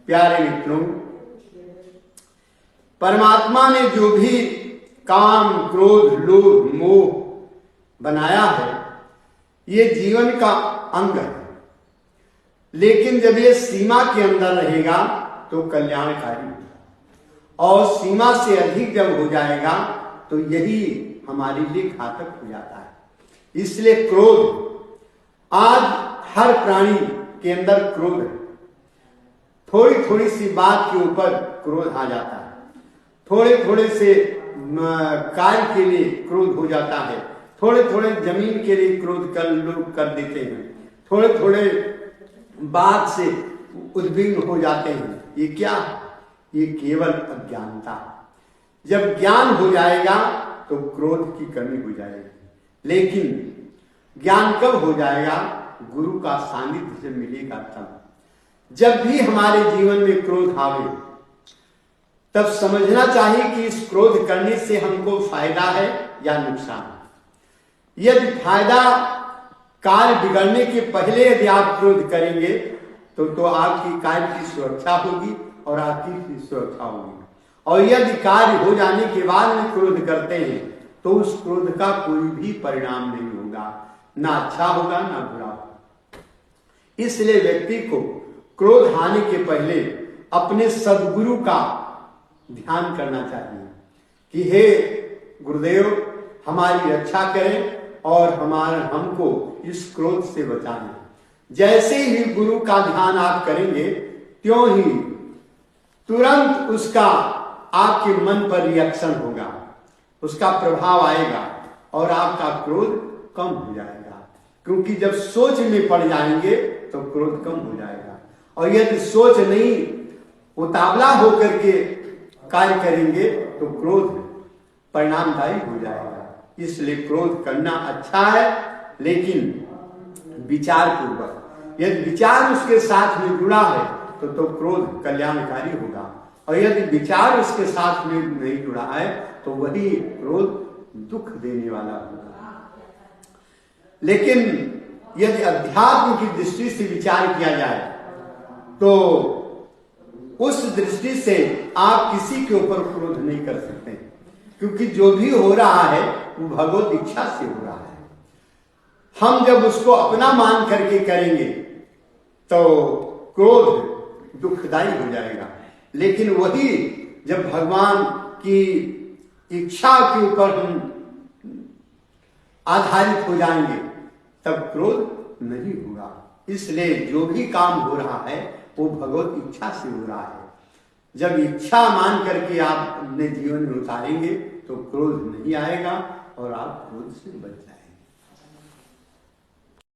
प्यारे मित्रों, परमात्मा ने जो भी काम, क्रोध, लोभ, मोह बनाया है, ये जीवन का अंग है। लेकिन जब ये सीमा के अंदर रहेगा तो कल्याणकारी होगा, और सीमा से अधिक जब हो जाएगा तो यही हमारे लिए घातक हो जाता है। इसलिए क्रोध, आज हर प्राणी के अंदर क्रोध है। थोड़ी थोड़ी सी बात के ऊपर क्रोध आ जाता है, थोड़े थोड़े से कार्य के लिए क्रोध हो जाता है, थोड़े थोड़े जमीन के लिए क्रोध कर लोग कर देते हैं, थोड़े थोड़े बात से उद्विग्न हो जाते हैं। ये क्या? ये केवल अज्ञानता। जब ज्ञान हो जाएगा तो क्रोध की कमी हो जाएगी। लेकिन ज्ञान कब हो जाएगा? गुरु का सानिध्य से मिलेगा तब। जब भी हमारे जीवन में क्रोध आवे तब समझना चाहिए कि इस क्रोध करने से हमको फायदा है या नुकसान। यदि फायदा, कार्य बिगड़ने के पहले यदि आप क्रोध करेंगे तो आपकी कार्य की सुरक्षा होगी और आपकी भी सुरक्षा होगी। और यदि कार्य हो जाने के बाद में क्रोध करते हैं तो उस क्रोध का कोई भी परिणाम नहीं होगा, ना अच्छा होगा ना बुरा होगा। इसलिए व्यक्ति को क्रोध आने के पहले अपने सद्गुरु का ध्यान करना चाहिए कि हे गुरुदेव, हमारी रक्षा करें और हमको इस क्रोध से बचाएं। जैसे ही गुरु का ध्यान आप करेंगे त्यों ही तुरंत उसका आपके मन पर रिएक्शन होगा, उसका प्रभाव आएगा और आपका क्रोध कम हो जाएगा। क्योंकि जब सोच में पड़ जाएंगे तो क्रोध कम हो जाएगा, और यदि सोच नहीं उतावला होकर के कार्य करेंगे तो क्रोध परिणामदायी हो जाएगा। इसलिए क्रोध करना अच्छा है, लेकिन विचार पूर्वक। यदि विचार उसके साथ में जुड़ा है तो क्रोध कल्याणकारी होगा, और यदि विचार उसके साथ में नहीं जुड़ा है तो वही क्रोध दुख देने वाला होगा। लेकिन यदि अध्यात्म की दृष्टि से विचार किया जाए तो उस दृष्टि से आप किसी के ऊपर क्रोध नहीं कर सकते, क्योंकि जो भी हो रहा है वो भगवत इच्छा से हो रहा है। हम जब उसको अपना मान करके करेंगे तो क्रोध दुखदायी हो जाएगा। लेकिन वही जब भगवान की इच्छा के ऊपर हम आधारित हो जाएंगे तब क्रोध नहीं होगा। इसलिए जो भी काम हो रहा है वो भगवत इच्छा से हो रहा है। जब इच्छा मान करके आप अपने जीवन में उतारेंगे तो क्रोध नहीं आएगा और आप क्रोध से बच जाएंगे।